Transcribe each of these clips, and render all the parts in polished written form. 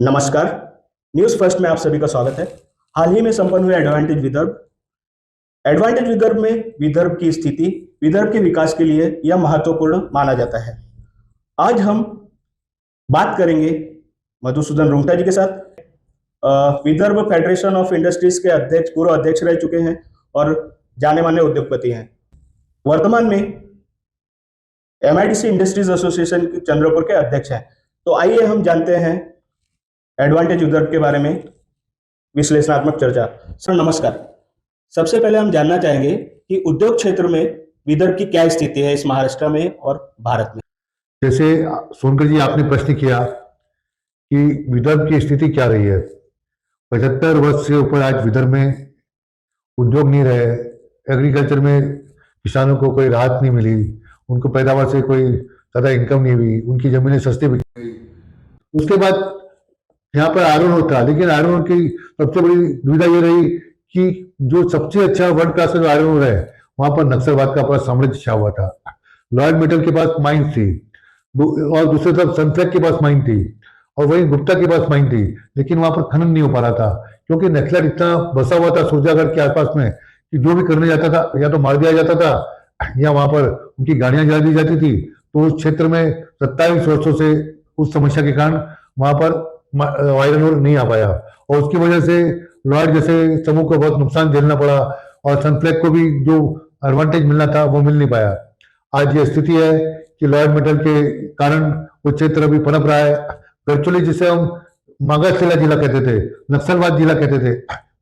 नमस्कार। News first में आप सभी का स्वागत है। हाल ही में संपन्न हुए एडवांटेज विदर्भ में विदर्भ की स्थिति विदर्भ के विकास के लिए यह महत्वपूर्ण माना जाता है। आज हम बात करेंगे मधुसूदन रुंगटा जी के साथ। विदर्भ फेडरेशन ऑफ इंडस्ट्रीज के अध्यक्ष, पूर्व अध्यक्ष रह चुके हैं और जाने माने उद्योगपति हैं। वर्तमान में MIDC इंडस्ट्रीज एसोसिएशन चंद्रपुर के अध्यक्ष हैं। तो आइए हम जानते हैं एडवांटेज विदर्भ के बारे में विश्लेषणात्मक चर्चा। सर नमस्कार। सबसे पहले हम जानना चाहेंगे कि उद्योग क्षेत्र में विदर्भ की क्या स्थिति है इस महाराष्ट्र में और भारत में। जैसे सोनकर जी आपने प्रश्न किया कि विदर्भ की स्थिति क्या रही है। 75 वर्ष से ऊपर आज विदर्भ में उद्योग नहीं रहे, एग्रीकल्चर में किसानों को कोई राहत नहीं मिली, उनको पैदावार से कोई ज़्यादा इनकम नहीं हुई, उनकी जमीनें सस्ती बिक गई। उसके बाद यहाँ पर आयरन ऊर था, लेकिन आयरन ऊर की सबसे बड़ी दुविधा ये रही कि जो सबसे अच्छा वर्ल्ड क्लास का जो आयरन ऊर है वहां पर नक्सलवाद का पूरा साम्राज्य छा हुआ था। लॉयड मेटल के पास माइंस थी और दूसरी तरफ सनफ्लैग के पास माइन थी और वहीं गुप्ता के पास माइन थी, लेकिन वहां पर खनन नहीं हो पा रहा था क्योंकि नक्सलाइट इतना बसा हुआ था सुरजागढ़ के आसपास में कि जो भी करने जाता था या तो मार दिया जाता था या वहां पर उनकी गाड़ियां जला दी जाती थी। तो उस क्षेत्र में 27 वर्षों से उस समस्या के कारण वहां पर आयरन ऊर नहीं आ पाया और उसकी वजह से लॉयड जैसे समूह को बहुत नुकसान झेलना पड़ा और सनफ्लैग को भी जो एडवांटेज मिलना था वो मिल नहीं पाया। आज ये स्थिति है कि लॉयड मेटल के कारण वो क्षेत्र अभी पनप रहा है। वर्चुअली जिसे हम मागासेला जिला कहते थे, नक्सलवाद जिला कहते थे,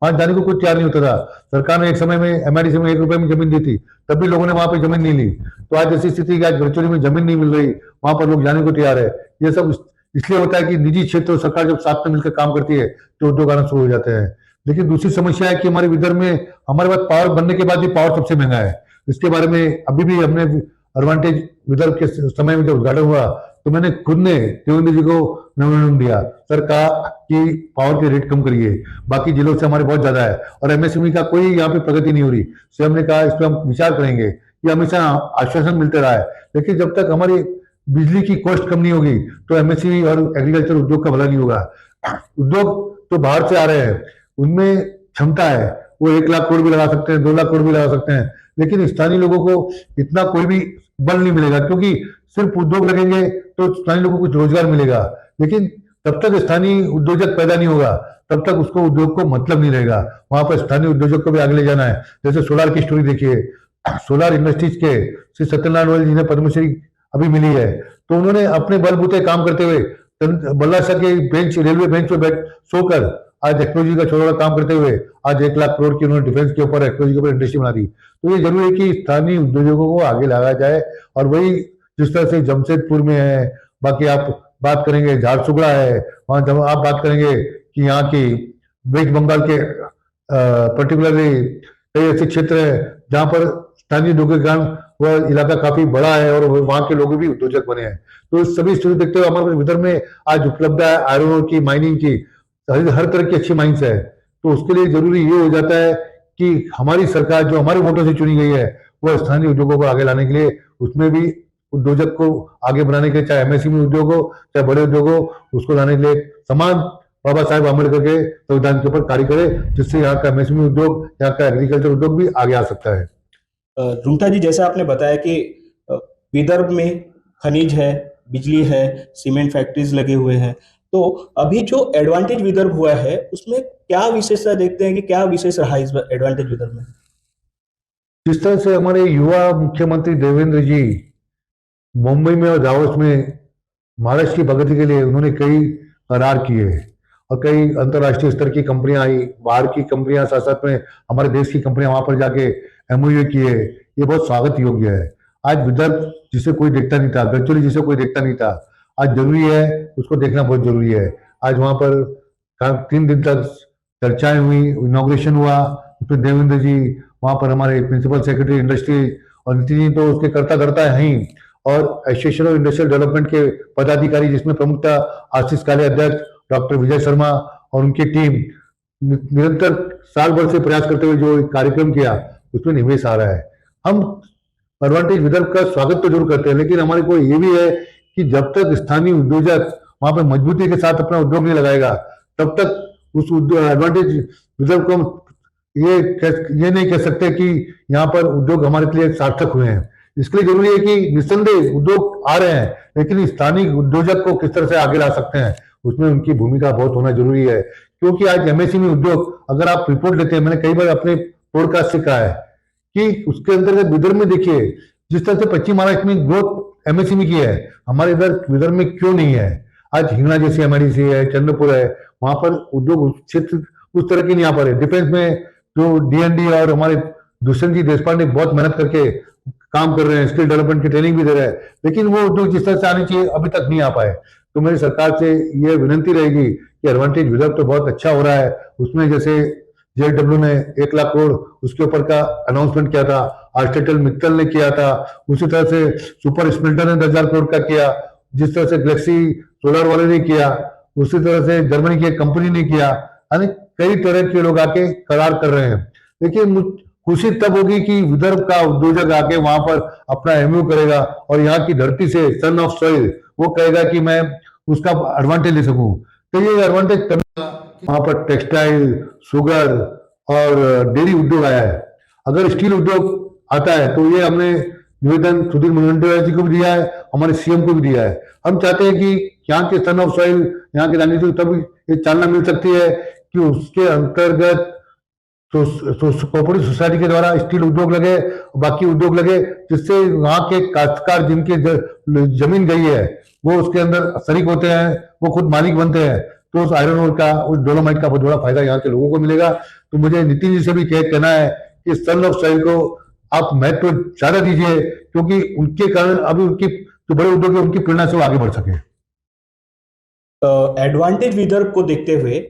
वहां जाने को कोई तैयार नहीं होता था। सरकार ने एक समय में MIDC में 1 रुपए में जमीन दी थी, तब भी लोगों ने वहां पर जमीन नहीं ली। तो आज ऐसी स्थिति कि आज वर्चुअली में जमीन नहीं मिल रही, वहां पर लोग जाने को तैयार है। ये सब इसलिए होता है कि निजी क्षेत्र और सरकार जब साथ में मिलकर काम करती है तो उद्योग आना शुरू हो जाते हैं। लेकिन दूसरी समस्या है कि हमारे विदर्भ में हमारे पास पावर बनने के बाद भी पावर सबसे महंगा है। इसके बारे में अभी भी हमने एडवांटेज विदर्भ के समय में जब उद्घाटन हुआ तो मैंने खुद ने देवेंद्र जी को मेमोरेंडम दिया, सर कहा कि पावर के रेट कम करिए, बाकी जिलों से हमारे बहुत ज्यादा है और MSME का कोई यहाँ पे प्रगति नहीं हो रही। तो हमने कहा इस पर हम विचार करेंगे। ये हमेशा आश्वासन मिलते रहा है, लेकिन जब तक हमारी बिजली की कॉस्ट कम नहीं होगी तो MSME और एग्रीकल्चर उद्योग का भला नहीं होगा। उद्योग तो बाहर से आ रहे हैं, उनमें क्षमता है, वो 1 लाख करोड़ भी लगा सकते हैं, 2 लाख करोड़ भी लगा सकते हैं, लेकिन स्थानीय लोगों को इतना कोई भी बल नहीं मिलेगा क्योंकि सिर्फ उद्योग लगेंगे तो स्थानीय लोगों को कुछ रोजगार मिलेगा, लेकिन तब तक स्थानीय उद्योजक पैदा नहीं होगा तब तक उसको उद्योग को मतलब नहीं रहेगा। वहां पर स्थानीय उद्योजक को भी आगे ले जाना है। जैसे सोलार की स्टोरी देखिए, सोलार इंडस्ट्रीज के श्री सत्यनारायण गोयल जी ने पद्मश्री अभी मिली है, तो उन्होंने अपने बलबूते काम करते हुए बल्लाशाह के बेंच, रेलवे बेंच पर बैठ सोकर आज टेक्नोलॉजी का छोटा काम करते हुए आज 1 लाख करोड़ की उन्होंने डिफेंस के ऊपर टेक्नोलॉजी के ऊपर इंडस्ट्री बना दी। तो ये जरूरी है कि स्थानीय उद्योगों को आगे लगाया जाए और वही जिस तरह से जमशेदपुर में है, बाकी आप बात करेंगे झारसुगड़ा है, वहां जब आप बात करेंगे कि यहाँ की वेस्ट बंगाल के पर्टिकुलरली कई ऐसे क्षेत्र है जहाँ पर स्थानीय लोगों के कारण वह इलाका काफी बड़ा है और वहां के लोग भी उद्योजक बने हैं। तो सभी स्थिति देखते हुए हमारे विदर्भ में आज उपलब्ध है आयरन ऊर की, माइनिंग की, हर तरह की अच्छी माइंस है। तो उसके लिए जरूरी ये हो जाता है कि हमारी सरकार जो हमारे वोटों से चुनी गई है वह स्थानीय उद्योगों को आगे लाने के लिए, उसमें भी उद्योजक को आगे बनाने के लिए, चाहे MSME उद्योग हो चाहे बड़े उद्योग हो, उसको लाने के लिए समान बाबा साहेब आम्बेडकर के संविधान के ऊपर कार्य करे, जिससे यहाँ का MSME उद्योग, यहाँ का एग्रीकल्चर उद्योग भी आगे आ सकता है। रुंगटा जी, जैसे आपने बताया कि विदर्भ में खनिज है, बिजली है, सीमेंट फैक्ट्रीज लगे हुए हैं, तो अभी जो एडवांटेज विदर्भ हुआ है उसमें क्या विशेषता देखते हैं कि क्या विशेष रहा इस एडवांटेज विदर्भ में? जिस तरह से हमारे युवा मुख्यमंत्री देवेंद्र जी मुंबई में और दावोस में महाराष्ट्र की प्रगति के लिए उन्होंने कई करार किए और कई अंतर्राष्ट्रीय स्तर की कंपनियां आई, बाहर की कंपनियां साथ साथ में हमारे देश की कंपनियां वहां पर जाके MOU किए। ये बहुत स्वागत योग्य है। आज विदर्भ जिसे कोई देखता नहीं था, वर्चुअली जिसे कोई देखता नहीं था, आज जरूरी है, उसको देखना बहुत जरूरी है। आज वहां पर 3 दिन तक चर्चाएं हुई, इनॉग्रेशन हुआ, उसमें देवेंद्र जी, वहां पर हमारे प्रिंसिपल सेक्रेटरी इंडस्ट्री और नितिन जी तो उसके करता करता है ही, और एसोसिएशन ऑफ इंडस्ट्रियल डेवलपमेंट के पदाधिकारी जिसमें प्रमुखता आशीष काले अध्यक्ष, डॉक्टर विजय शर्मा और उनकी टीम निरंतर साल भर से प्रयास करते हुए जो कार्यक्रम किया उसमें निवेश आ रहा है। हम एडवांटेज विदर्भ का स्वागत तो जरूर करते हैं, लेकिन हमारे को ये भी है कि जब तक स्थानीय उद्योजक वहां पर मजबूती के साथ अपना उद्योग नहीं लगाएगा, तब तक उस एडवांटेज विदर्भ को ये नहीं कह सकते कि यहाँ पर उद्योग हमारे लिए सार्थक हुए हैं। इसके लिए जरूरी है कि निस्संदेह उद्योग आ रहे हैं, लेकिन स्थानीय उद्योजक को किस तरह से आगे ला सकते हैं, उसमें उनकी भूमिका बहुत होना जरूरी है। क्योंकि आज एमएसएमई उद्योग, अगर आप रिपोर्ट लेते हैं, मैंने कई बार अपने पॉडकास्ट से कहा है कि उसके अंतर्गत विदर्भ में देखिए जिस तरह से पश्चिम महाराष्ट्र में ग्रोथ एमएसएमई की है, हमारे इधर विदर्भ में क्यों नहीं है। आज हिंगना जैसी एमआईडीसी है, चंद्रपुर है, वहां पर उद्योग क्षेत्र उस तरह के नहीं आ पा रहे। डिफेंस में जो डीएनडी और हमारे दुष्यंत जी देशपांडे बहुत मेहनत करके काम कर रहे हैं, स्किल डेवलपमेंट की ट्रेनिंग भी दे रहे हैं, लेकिन वो उद्योग जिस तरह से आने चाहिए अभी तक नहीं आ पाए। तो मेरी सरकार से ये विनंती रहेगी कि एडवांटेज विदर्भ तो बहुत अच्छा हो रहा है, उसमें जैसे जेडब्ल्यू ने 1 लाख करोड़ उसके ऊपर का अनाउंसमेंट किया था, आर्स्टेटल मित्तल ने किया था, उसी तरह से सुपर स्प्लिंटर ने 10,000 करोड़ का किया, जिस तरह से गैलेक्सी सोलर वाले ने किया, उसी तरह से जर्मनी की एक कंपनी ने किया, यानी कई तरह के लोग आके करार कर रहे हैं। लेकिन खुशी तब होगी कि विदर्भ का उद्योजक आके वहां पर अपना एमयू करेगा और यहाँ की धरती से सन ऑफ सॉइल वो कहेगा कि मैं उसका एडवांटेज ले सकूं। तो ये एडवांटेज वहां पर टेक्सटाइल, शुगर और डेयरी उद्योग आया है। अगर स्टील उद्योग आता है तो ये हमने निवेदन सुधीर मुनगंटीवार जी को भी दिया है, हमारे सीएम को भी दिया है। हम चाहते हैं कि यहाँ के सन ऑफ सॉइल, यहाँ के राजनीति को तब ये चालना मिल सकती है कि उसके अंतर्गत तो कोऑपरेटिव सोसाइटी के द्वारा स्टील उद्योग लगे, बाकी उद्योग लगे, जिससे वहां के काश्तकार जिनके जमीन गई है वो उसके अंदर शरीक होते हैं, वो खुद मालिक बनते हैं। तो उस आयरन ओर का, उस डोलोमाइट का बहुत बड़ा फायदा यहाँ के लोगों को मिलेगा। तो मुझे नितिन जी से भी कहना है कि सन ऑफ सॉइल को आप महत्व ज्यादा दीजिए, क्योंकि उनके कारण अभी उनकी जो बड़े उद्योग है उनकी प्रेरणा से वो आगे बढ़ सके। एडवांटेज विदर्भ को देखते हुए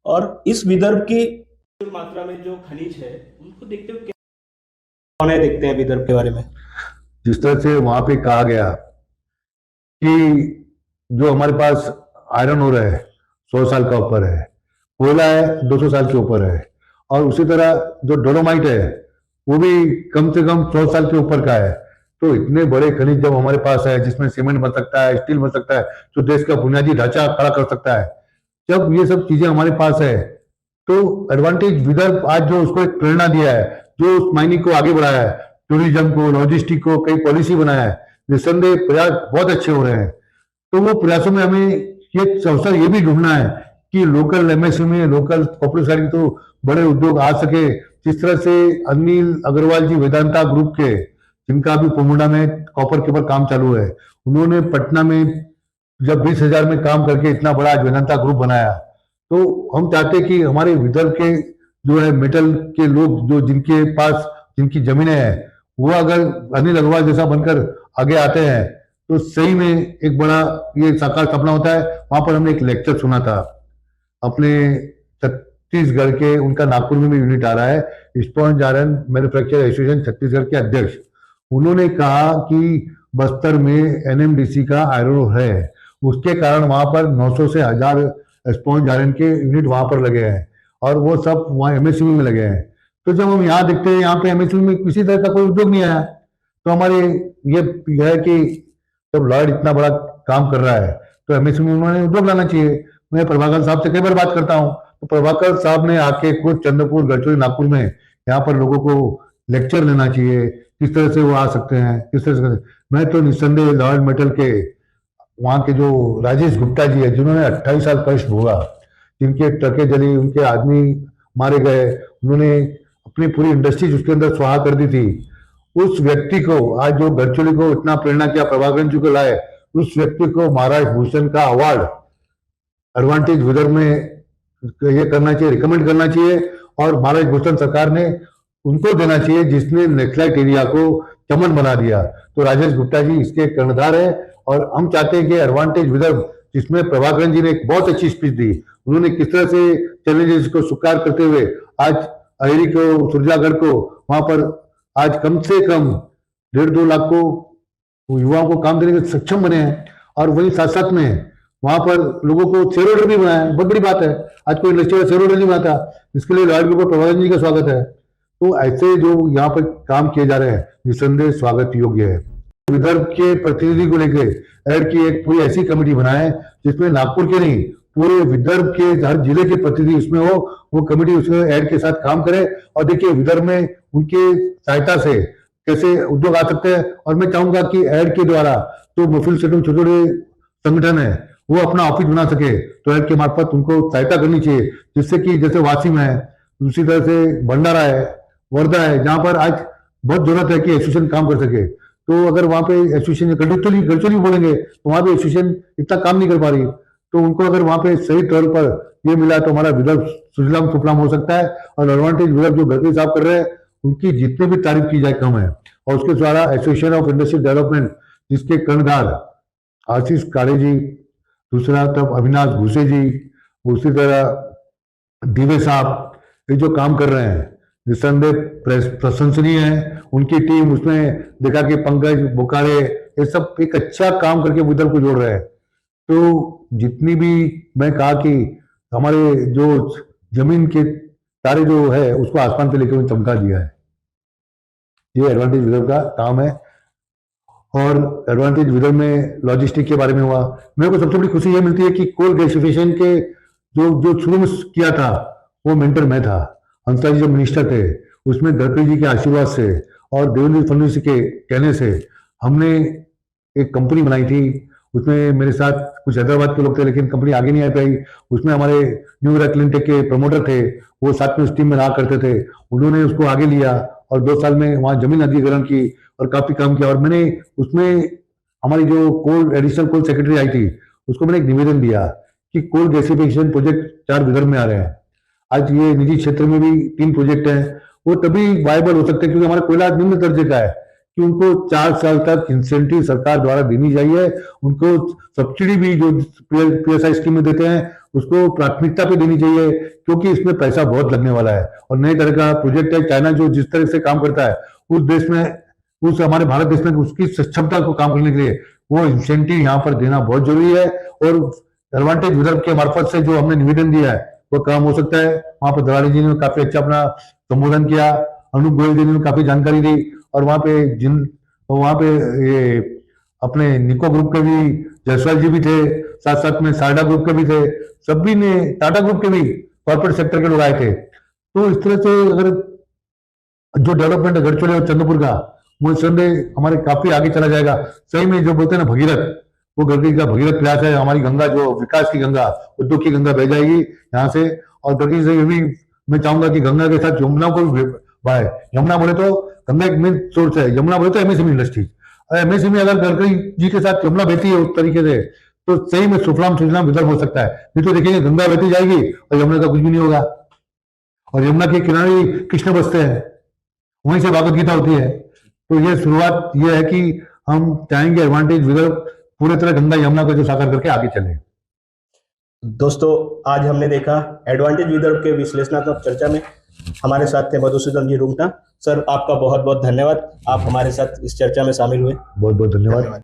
और इस विदर्भ की मात्रा में जो खनिज है उनको देखते हुए क्या देखते हैं विदर्भ के बारे में? जिस तरह से वहां पे कहा गया कि जो हमारे पास आयरन ओर है 100 साल का ऊपर है, कोयला है 200 साल के ऊपर है, और उसी तरह जो डोलोमाइट है वो भी कम से कम 100 साल के ऊपर का है। तो इतने बड़े खनिज जब हमारे पास है, जिसमें सीमेंट बन सकता है, स्टील बन सकता है, जो देश का बुनियादी ढांचा खड़ा कर सकता है, जब ये सब चीजें हमारे पास है तो एडवांटेज विदर्भ आज जो उसको एक प्रेरणा दिया है, जो उस माइनिंग को आगे बढ़ाया है, टूरिज्म को, लॉजिस्टिक को कई पॉलिसी बनाया है, निस्संदेह प्रयास बहुत अच्छे हो रहे हैं। तो वो प्रयासों में हमें ये अवसर ये भी ढूंढना है कि लोकल एमएसएमई, लोकल कॉर्पोरेट तो बड़े उद्योग आ सके। जिस तरह से अनिल अग्रवाल जी वेदांता ग्रुप के, जिनका भी पोमुडा में कॉपर के ऊपर काम चालू है, उन्होंने पटना में जब 20,000 में काम करके इतना बड़ा वेदांता ग्रुप बनाया। तो हम चाहते हैं कि हमारे विदर्भ के जो है मेटल के लोग, जो जिनके पास जिनकी जमीनें हैं, वो अगर अनिल अग्रवाल जैसा बनकर आगे आते हैं तो सही में एक बड़ा ये साकार सपना होता है। वहां पर हमने एक लेक्चर सुना था अपने छत्तीसगढ़ के, उनका नागपुर में भी यूनिट आ रहा है, sponge iron manufacture association Chhattisgarh के अध्यक्ष, उन्होंने कहा कि बस्तर में एनएमडीसी का आयरन है, उसके कारण वहां पर 900 से 1000 स्पॉन्ज आयरन के यूनिट वहां पर लगे हैं, और वो सब वहां एमएसएमई में लगे हैं। तो जब हम यहाँ देखते हैं यहाँ पे एमएसएमई में किसी तरह का कोई उद्योग नहीं आया, तो हमारे ये है कि जब लॉयड इतना बड़ा काम कर रहा है तो एमएसएमई में उन्होंने उद्योग लाना चाहिए। मैं प्रभाकर साहब से कई बार बात करता हूँ, तो प्रभाकर साहब ने आके खुद चंद्रपुर, गढ़चिरौली, नागपुर में यहाँ पर लोगों को लेक्चर लेना चाहिए, किस तरह से वो आ सकते हैं, किस तरह से। मैं तो निस्संदेह लॉयड मेटल के वहां के जो राजेश गुप्ता जी है, जिन्होंने 28 साल कष्ट भोगा, जिनके ट्रकें जली, उनके आदमी मारे गए, उन्होंने अपनी पूरी इंडस्ट्री उसके अंदर स्वाहा कर दी थी, उस व्यक्ति को आज जो गढ़चिरौली को इतना प्रेरणा किया, प्रभाकर जी को लाए, उस व्यक्ति को महाराष्ट्र भूषण का अवार्ड एडवांटेज विदर्भ में ये करना चाहिए, रिकमेंड करना चाहिए, और महाराष्ट्र भूषण सरकार ने उनको देना चाहिए जिसने नेक्सलाइट एरिया को चमन बना दिया। तो राजेश गुप्ता जी इसके कर्णधार है, और हम चाहते हैं कि एडवांटेज विदर्भ, जिसमें प्रभाकरन जी ने एक बहुत अच्छी स्पीच दी, उन्होंने किस तरह से चैलेंजेस को स्वीकार करते हुए आज अहिरी को, सुरजागढ़ को, वहां पर आज कम से कम 1.5-2 लाख को युवाओं को काम देने के सक्षम बने हैं, और वही साथ साथ में वहां पर लोगों को शेयर होल्डर भी बनाया है। बहुत बड़ी बात है, आज कोई इंडस्ट्री का शेयर होल्डर नहीं बनाता, इसके लिए लॉयड ग्रुप और प्रभाकरन जी का स्वागत है। तो ऐसे जो यहाँ पर काम किए जा रहे हैं निस्संदेह स्वागत योग्य है। विदर्भ के प्रतिनिधि को लेकर ऐड की एक पूरी ऐसी कमेटी बनाए जिसमें नागपुर के नहीं पूरे विदर्भ के हर जिले के प्रतिनिधि उसमें हो, वो कमेटी उसमें ऐड के साथ काम करे। और देखिए विदर्भ में उनके सहायता से कैसे उद्योग आ सकते हैं। और मैं चाहूंगा कि ऐड के द्वारा तो मुफिल सेटों छोटे छोटे संगठन है वो अपना ऑफिस बना सके, तो ऐड के मार्फत उनको सहायता करनी चाहिए, जिससे कि जैसे वासिम है, दूसरी तरह से भंडारा है, वर्धा है, जहां पर आज बहुत जरूरत है कि एसोसिएशन काम कर सके। तो अगर वहां पे एसोसिएशन गढ़चिरौली बोलेंगे तो वहां पे एसोसिएशन इतना काम नहीं कर पा रही, तो उनको अगर वहां पे सही तौर पर ये मिला तो हमारा विदर्भ सुजलाम सुफलाम हो सकता है। और एडवांटेज विदर्भ जो गडकरी साहब कर रहे हैं उनकी जितनी भी तारीफ की जाए कम है। और उसके द्वारा एसोसिएशन ऑफ इंडस्ट्रियल डेवलपमेंट जिसके कर्णधार आशीष काड़े जी, दूसरा तरफ अविनाश भूसे जी, उसी तरह दिवे साहब, ये जो काम कर रहे हैं निस्संदेह प्रशंसनीय है। उनकी टीम उसमें देखा कि पंकज बोकारे ये सब एक अच्छा काम करके विदर्भ को जोड़ रहे हैं। तो जितनी भी मैं कहा कि हमारे जो जमीन के तारे जो है उसको आसमान पे लेकर चमका दिया है, ये एडवांटेज विदर्भ का काम है। और एडवांटेज विदर्भ में लॉजिस्टिक के बारे में हुआ, मेरे को सबसे बड़ी खुशी ये मिलती है कि कोल गैसिफिकेशन के जो शुरू में किया था वो मेंटर मैं था। हंसा जी जो मिनिस्टर थे उसमें गडकरी जी के आशीर्वाद से और देवेंद्र फडणवीस के कहने से हमने एक कंपनी बनाई थी। उसमें मेरे साथ कुछ हैदराबाद के लोग थे लेकिन कंपनी आगे नहीं आ पाई। उसमें हमारे न्यू इरा क्लिनटेक के प्रमोटर थे, वो साथ में उस टीम में रहा करते थे, उन्होंने उसको आगे लिया और 2 साल में वहां जमीन अधिग्रहण की और काफी काम किया। और मैंने उसमें हमारी जो कोल एडिशनल कोल सेक्रेटरी आई थी उसको मैंने एक निवेदन दिया कि कोल गैसिफिकेशन प्रोजेक्ट 4 विदर्भ में आ रहे हैं। आज ये निजी क्षेत्र में भी 3 प्रोजेक्ट हैं, वो तभी वायबल हो सकते हैं क्योंकि हमारा कोयला निम्न दर्जे का है कि उनको 4 साल तक इंसेंटिव सरकार द्वारा देनी चाहिए। उनको सब्सिडी भी जो पीएसआई स्कीम में देते हैं उसको प्राथमिकता पे देनी चाहिए क्योंकि इसमें पैसा बहुत लगने वाला है। और नए तरह का प्रोजेक्ट है, चाइना जो जिस तरह से काम करता है उस देश में, उस हमारे भारत देश में उसकी सक्षमता को काम करने के लिए वो इंसेंटिव यहाँ पर देना बहुत जरूरी है। और एडवांटेज विदर्भ के मार्फत से जो हमने निवेदन दिया है वो काम हो सकता है। वहां पर दलाली जी ने काफी अच्छा अपना संबोधन किया, अनूप गोयल जी ने काफी जानकारी दी। और वहां पे ये अपने निको ग्रुप के भी जायसवाल जी भी थे, साथ साथ में सारडा ग्रुप के भी थे, सभी ने टाटा ग्रुप के भी कॉर्पोरेट सेक्टर के लोग आए थे। तो इस तरह से अगर जो डेवलपमेंट है गढ़चिरौली और चंद्रपुर का वो संदेह हमारे काफी आगे चला जाएगा। सही में जो बोलते हैं ना भगीरथ, वो गडकरी का भगीरथ प्रयास है। हमारी गंगा जो विकास की गंगा, उद्योग की गंगा बह जाएगी यहाँ से। और गडकरी से भी मैं चाहूंगा कि गंगा के साथ यमुना को भी बढ़ाए। यमुना बोले तो गंगा एक मेन सोर्स है, यमुना बोले तो एमएसएमई इंडस्ट्रीज। एमएसएमई अगर गडकरी जी के साथ यमुना बहती है उस तरीके से तो सही में सुफलाम सुजलाम विदर्भ हो सकता है। नहीं तो देखेंगे गंगा बहती जाएगी और यमुना का कुछ भी नहीं होगा। और यमुना के किनारे कृष्ण बसते हैं, वहीं से भागवत गीता होती है। तो ये शुरुआत ये है कि हम चाहेंगे एडवांटेज विदर्भ पूरी तरह गंगा यमुना को जो साकार करके आगे चले। दोस्तों, आज हमने देखा एडवांटेज विदर्भ के विश्लेषणात्मक चर्चा में हमारे साथ थे मधुसूदन जी रुंगटा। सर, आपका बहुत बहुत धन्यवाद, आप हमारे साथ इस चर्चा में शामिल हुए। बहुत बहुत धन्यवाद।